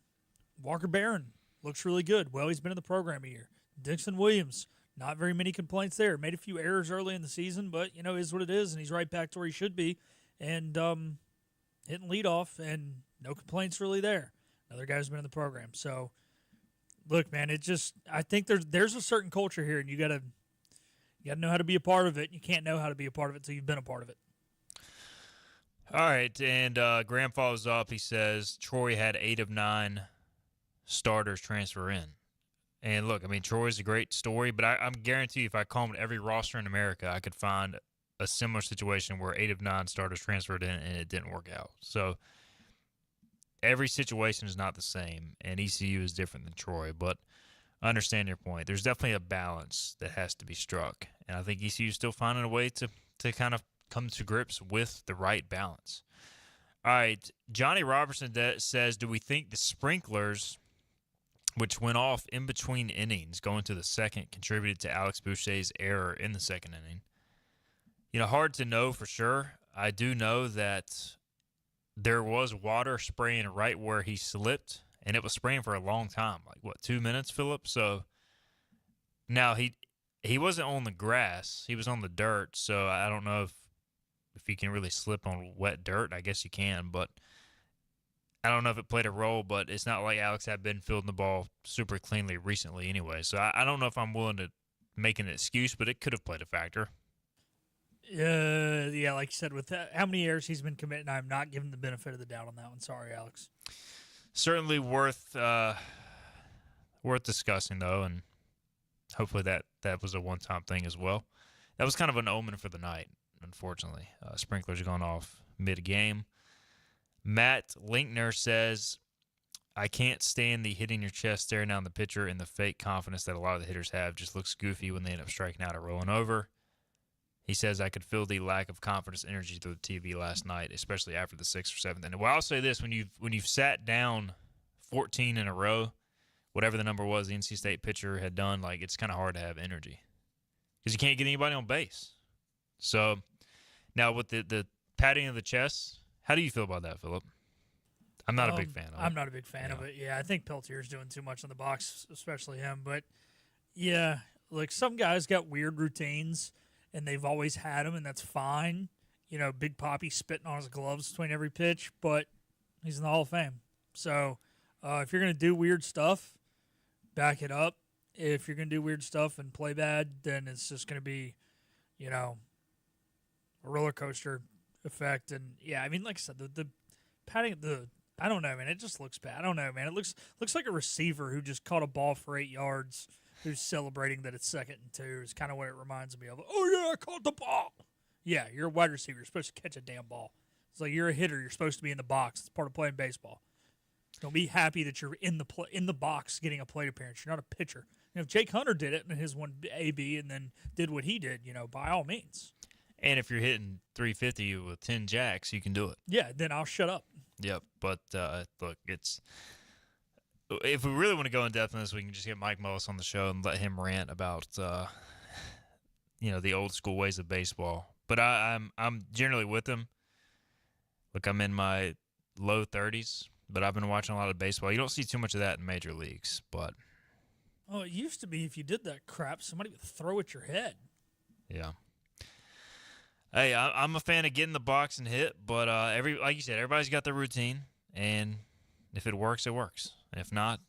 Walker Barron looks really good. Well, he's been in the program a year. Dixon Williams, not very many complaints there. Made a few errors early in the season, but, is what it is, and he's right back to where he should be. And hitting leadoff, and no complaints really there. Another guy who's been in the program. So, look, man, I think there's a certain culture here, and you gotta know how to be a part of it. You can't know how to be a part of it until you've been a part of it. All right, and Graham follows up. He says Troy had 8 of 9 starters transfer in. And look, I mean, Troy's a great story, but I'm guarantee you if I combed every roster in America, I could find a similar situation where 8 of 9 starters transferred in and it didn't work out. So every situation is not the same, and ECU is different than Troy. But I understand your point. There's definitely a balance that has to be struck, and I think ECU is still finding a way to kind of come to grips with the right balance. All right, Johnny Robertson says, do we think the sprinklers, which went off in between innings going to the second, contributed to Alex Boucher's error in the second inning? Hard to know for sure. I do know that there was water spraying right where he slipped, and it was spraying for a long time, 2 minutes, Phillip? So now he wasn't on the grass. He was on the dirt, so I don't know if you can really slip on wet dirt. I guess you can, but I don't know if it played a role, but it's not like Alex had been fielding the ball super cleanly recently anyway. So I don't know if I'm willing to make an excuse, but it could have played a factor. Yeah, like you said, with how many errors he's been committing, I'm not giving the benefit of the doubt on that one. Sorry, Alex. Certainly worth discussing, though, and hopefully that was a one-time thing as well. That was kind of an omen for the night, unfortunately. Sprinklers gone off mid-game. Matt Linkner says, I can't stand the hitting your chest, staring down the pitcher, and the fake confidence that a lot of the hitters have. Just looks goofy when they end up striking out or rolling over. He says, I could feel the lack of confidence energy through the TV last night, especially after the 6th or 7th inning. Well, I'll say this, when you've sat down 14 in a row, whatever the number was the NC State pitcher had done, like, it's kind of hard to have energy because you can't get anybody on base. So now with the padding of the chest, how do you feel about that, Philip? I'm not a big fan of it. I'm not a big fan of it. Yeah, I think Peltier's doing too much in the box, especially him. But, yeah, like some guys got weird routines, and they've always had them, and that's fine. You know, Big Papi spitting on his gloves between every pitch, but he's in the Hall of Fame. So if you're going to do weird stuff, back it up. If you're going to do weird stuff and play bad, then it's just going to be, you know, a roller coaster effect. And, yeah, I mean, like I said, the patting, I don't know, man. It just looks bad. I don't know, man. It looks like a receiver who just caught a ball for 8 yards who's celebrating that it's 2nd and 2 is kind of what it reminds me of. Oh, yeah, I caught the ball. Yeah, you're a wide receiver. You're supposed to catch a damn ball. It's like you're a hitter. You're supposed to be in the box. It's part of playing baseball. Don't be happy that you're in the box getting a plate appearance. You're not a pitcher. You know, if Jake Hunter did it in his one AB and then did what he did, you know, by all means. And if you're hitting 350 with 10 jacks, you can do it. Yeah, then I'll shut up. Yep, but look, if we really want to go in depth on this, we can just get Mike Mullis on the show and let him rant about the old school ways of baseball. But I'm generally with him. Look, I'm in my low 30s, but I've been watching a lot of baseball. You don't see too much of that in major leagues, but oh, it used to be if you did that crap, somebody would throw at your head. Yeah. Hey, I'm a fan of getting the box and hit, but like you said, everybody's got their routine, and if it works, it works. If not,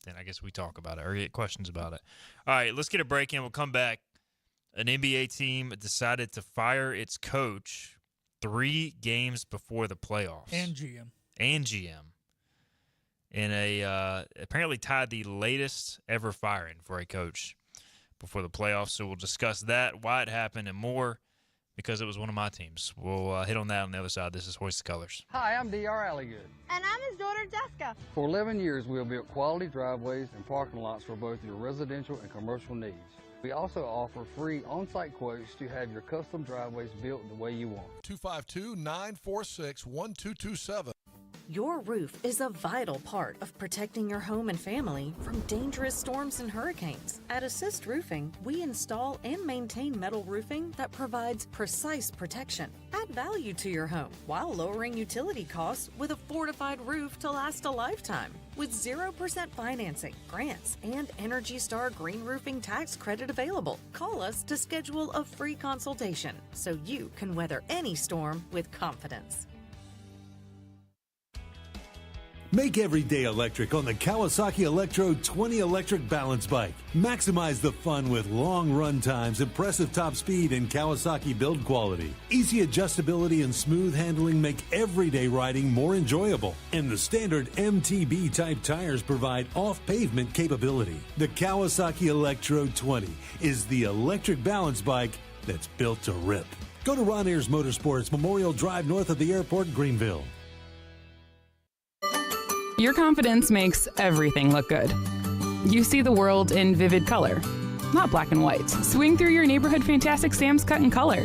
then I guess we talk about it or get questions about it. All right, let's get a break in. We'll come back. An NBA team decided to fire its coach 3 games before the playoffs. And GM. In a apparently tied the latest ever firing for a coach before the playoffs. So we'll discuss that, why it happened, and more, because it was one of my teams. We'll hit on that on the other side. This is Hoist the Colors. Hi, I'm D.R. Alligood. And I'm his daughter, Jessica. For 11 years, we have built quality driveways and parking lots for both your residential and commercial needs. We also offer free on-site quotes to have your custom driveways built the way you want. 252-946-1227. Your roof is a vital part of protecting your home and family from dangerous storms and hurricanes. At Assist Roofing, we install and maintain metal roofing that provides precise protection. Add value to your home while lowering utility costs with a fortified roof to last a lifetime. With 0% financing, grants, and Energy Star Green Roofing tax credit available. Call us to schedule a free consultation so you can weather any storm with confidence. Make every day electric on the Kawasaki Electro 20 electric balance bike. Maximize the fun with long run times, impressive top speed, and Kawasaki build quality. Easy adjustability and smooth handling make everyday riding more enjoyable. And the standard MTB type tires provide off-pavement capability. The Kawasaki Electro 20 is the electric balance bike that's built to rip. Go to Ron Ayers Motorsports, Memorial Drive north of the airport, Greenville. Your confidence makes everything look good. You see the world in vivid color, not black and white. Swing through your neighborhood Fantastic Sam's Cut in Color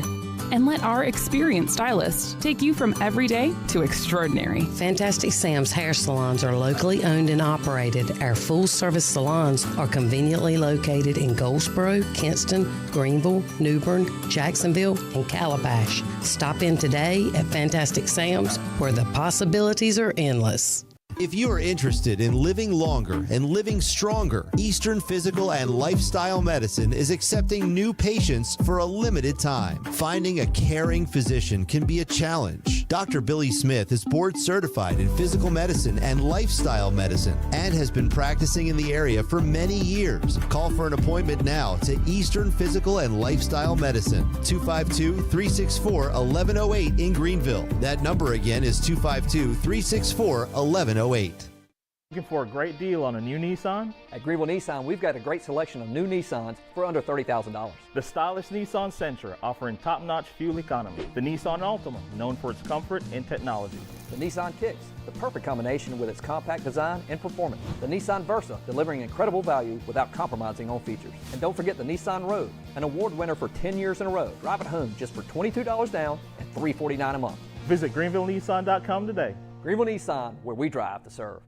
and let our experienced stylists take you from everyday to extraordinary. Fantastic Sam's hair salons are locally owned and operated. Our full-service salons are conveniently located in Goldsboro, Kinston, Greenville, New Bern, Jacksonville, and Calabash. Stop in today at Fantastic Sam's, where the possibilities are endless. If you are interested in living longer and living stronger, Eastern Physical and Lifestyle Medicine is accepting new patients for a limited time. Finding a caring physician can be a challenge. Dr. Billy Smith is board certified in physical medicine and lifestyle medicine and has been practicing in the area for many years. Call for an appointment now to Eastern Physical and Lifestyle Medicine, 252-364-1108 in Greenville. That number again is 252-364-1108. Looking for a great deal on a new Nissan? At Greenville Nissan, we've got a great selection of new Nissans for under $30,000. The stylish Nissan Sentra, offering top-notch fuel economy. The Nissan Altima, known for its comfort and technology. The Nissan Kicks, the perfect combination with its compact design and performance. The Nissan Versa, delivering incredible value without compromising on features. And don't forget the Nissan Rogue, an award winner for 10 years in a row. Drive it home just for $22 down and $349 a month. Visit GreenvilleNissan.com today. Greenville Nissan, where we drive to serve.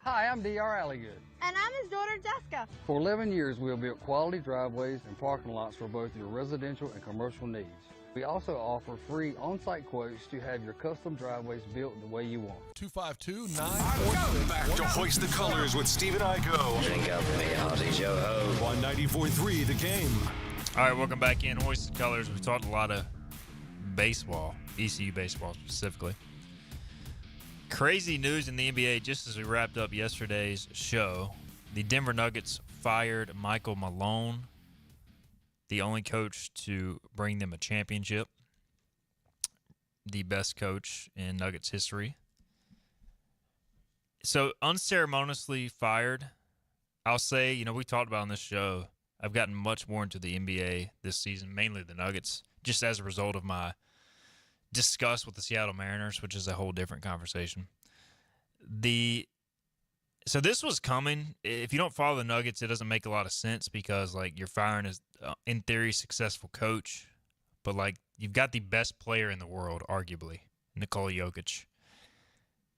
Hi, I'm D.R. Alligood. And I'm his daughter, Jessica. For 11 years, we have built quality driveways and parking lots for both your residential and commercial needs. We also offer free on-site quotes to have your custom driveways built the way you want. 252-943. Back to Hoist the Colors with Steve and Igo. Drink up for me, hearties, yo-ho. On 94.3 The Game. All right, welcome back in. Hoist the Colors. We talked a lot of baseball, ECU baseball specifically. Crazy news in the NBA just as we wrapped up yesterday's show. The Denver Nuggets fired Michael Malone, the only coach to bring them a championship, the best coach in Nuggets history. So unceremoniously fired. I'll say, we talked about on this show, I've gotten much more into the NBA this season, mainly the Nuggets, just as a result of my discuss with the Seattle Mariners, which is a whole different conversation. So this was coming. If you don't follow the Nuggets, it doesn't make a lot of sense because, you're firing as, in theory, successful coach, but, you've got the best player in the world, arguably, Nikola Jokic.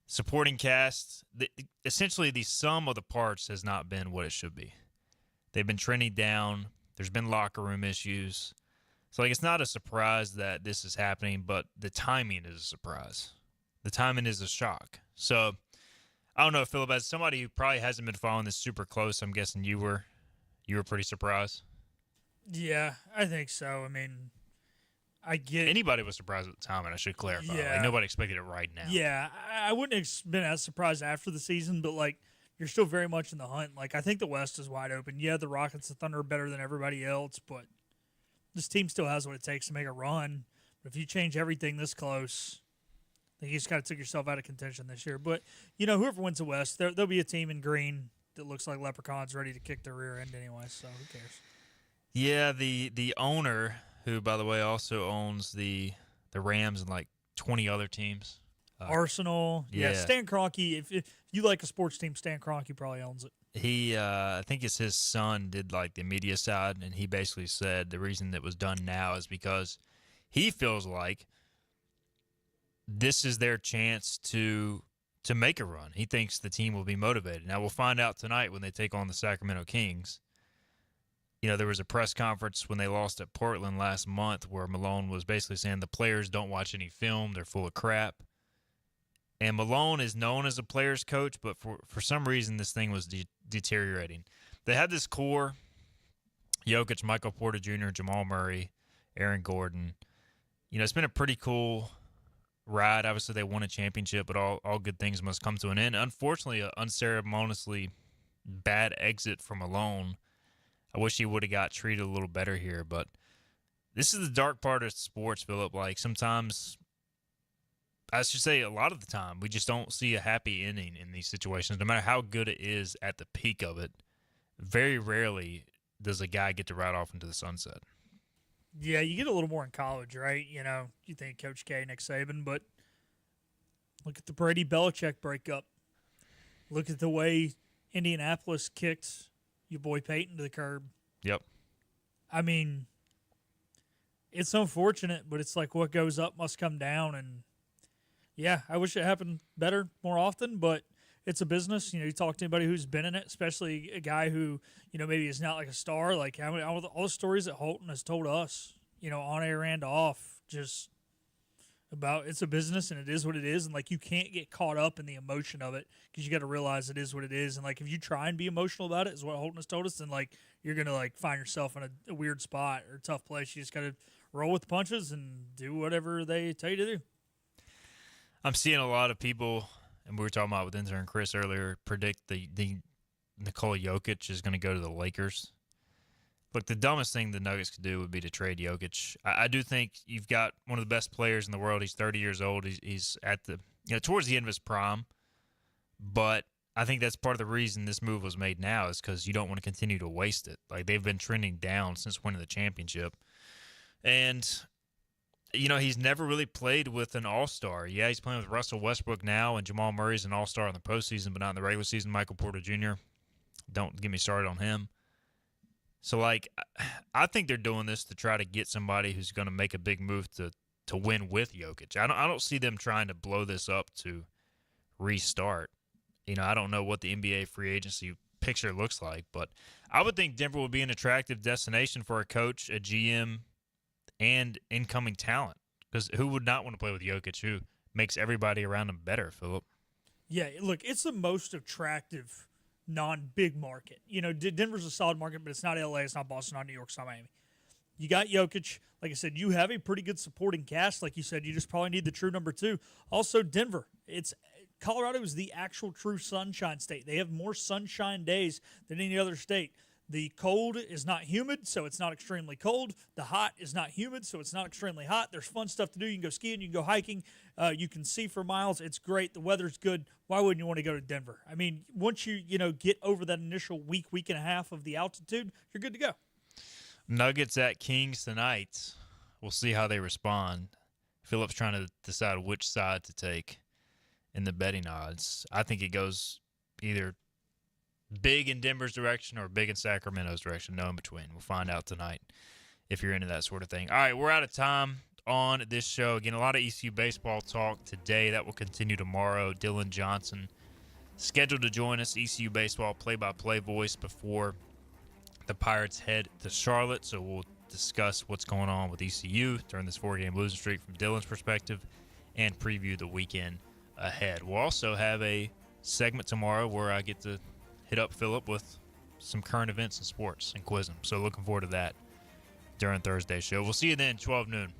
Supporting cast, essentially the sum of the parts has not been what it should be. They've been trending down. There's been locker room issues. So, it's not a surprise that this is happening, but the timing is a surprise. The timing is a shock. So, I don't know, Philip, as somebody who probably hasn't been following this super close, I'm guessing you were pretty surprised. Yeah, I think so. I mean, I get anybody was surprised at the time, and I should clarify. Yeah. Nobody expected it right now. Yeah, I wouldn't have been as surprised after the season, but you're still very much in the hunt. I think the West is wide open. Yeah, the Rockets, the Thunder are better than everybody else, but this team still has what it takes to make a run. But if you change everything this close, I think you just kind of took yourself out of contention this year. But, whoever wins the West, there'll be a team in green that looks like leprechauns ready to kick their rear end anyway, so who cares? Yeah, the owner, who, by the way, also owns the Rams and 20 other teams. Arsenal. Yeah, Stan Kroenke. If you like a sports team, Stan Kroenke probably owns it. He, I think it's his son, did the media side, and he basically said the reason that was done now is because he feels like this is their chance to make a run. He thinks the team will be motivated. Now, we'll find out tonight when they take on the Sacramento Kings. There was a press conference when they lost at Portland last month where Malone was basically saying the players don't watch any film. They're full of crap. And Malone is known as a player's coach, but for some reason this thing was deteriorating. They had this core, Jokic, Michael Porter Jr., Jamal Murray, Aaron Gordon. It's been a pretty cool ride. Obviously, they won a championship, but all good things must come to an end. Unfortunately, an unceremoniously bad exit from Malone. I wish he would have got treated a little better here, but this is the dark part of sports, Philip. Sometimes, I should say a lot of the time, we just don't see a happy ending in these situations. No matter how good it is at the peak of it, very rarely does a guy get to ride off into the sunset. Yeah, you get a little more in college, right? You think Coach K, Nick Saban, but look at the Brady-Belichick breakup. Look at the way Indianapolis kicked your boy Peyton to the curb. Yep. I mean, it's unfortunate, but it's what goes up must come down. And, yeah, I wish it happened better more often, but it's a business. You talk to anybody who's been in it, especially a guy who, maybe is not a star. All the stories that Holton has told us, on air and off, just about it's a business and it is what it is. And, you can't get caught up in the emotion of it because you got to realize it is what it is. And, if you try and be emotional about it, is what Holton has told us, then, you're going to, find yourself in a weird spot or a tough place. You just got to roll with the punches and do whatever they tell you to do. I'm seeing a lot of people, and we were talking about with intern Chris earlier, predict the Nikola Jokic is going to go to the Lakers. Look, the dumbest thing the Nuggets could do would be to trade Jokic. I do think you've got one of the best players in the world. He's 30 years old. He's at the towards the end of his prime. But I think that's part of the reason this move was made now is because you don't want to continue to waste it. They've been trending down since winning the championship. And, he's never really played with an all-star. Yeah, he's playing with Russell Westbrook now, and Jamal Murray's an all-star in the postseason, but not in the regular season. Michael Porter Jr., don't get me started on him. So, I think they're doing this to try to get somebody who's going to make a big move to win with Jokic. I don't see them trying to blow this up to restart. I don't know what the NBA free agency picture looks like, but I would think Denver would be an attractive destination for a coach, a GM, and incoming talent. Because who would not want to play with Jokic, who makes everybody around him better, Philip? Yeah, look, it's the most attractive non-big market. Denver's a solid market, but it's not L.A., it's not Boston, not New York, it's not Miami. You got Jokic. Like I said, you have a pretty good supporting cast. Like you said, you just probably need the true number 2. Also, Denver. Colorado is the actual true sunshine state. They have more sunshine days than any other state. The cold is not humid, so it's not extremely cold. The hot is not humid, so it's not extremely hot. There's fun stuff to do. You can go skiing. You can go hiking. You can see for miles. It's great. The weather's good. Why wouldn't you want to go to Denver? I mean, once you get over that initial week and a half of the altitude, you're good to go. Nuggets at Kings tonight. We'll see how they respond. Philip's trying to decide which side to take in the betting odds. I think it goes either big in Denver's direction or big in Sacramento's direction. No in between. We'll find out tonight if you're into that sort of thing. All right, we're out of time on this show. Again, a lot of ECU baseball talk today. That will continue tomorrow. Dylan Johnson scheduled to join us, ECU baseball play-by-play voice, before the Pirates head to Charlotte. So we'll discuss what's going on with ECU during this 4-game losing streak from Dylan's perspective and preview the weekend ahead. We'll also have a segment tomorrow where I get to hit up Philip with some current events in sports and quiz him. So looking forward to that during Thursday's show. We'll see you then, 12 noon.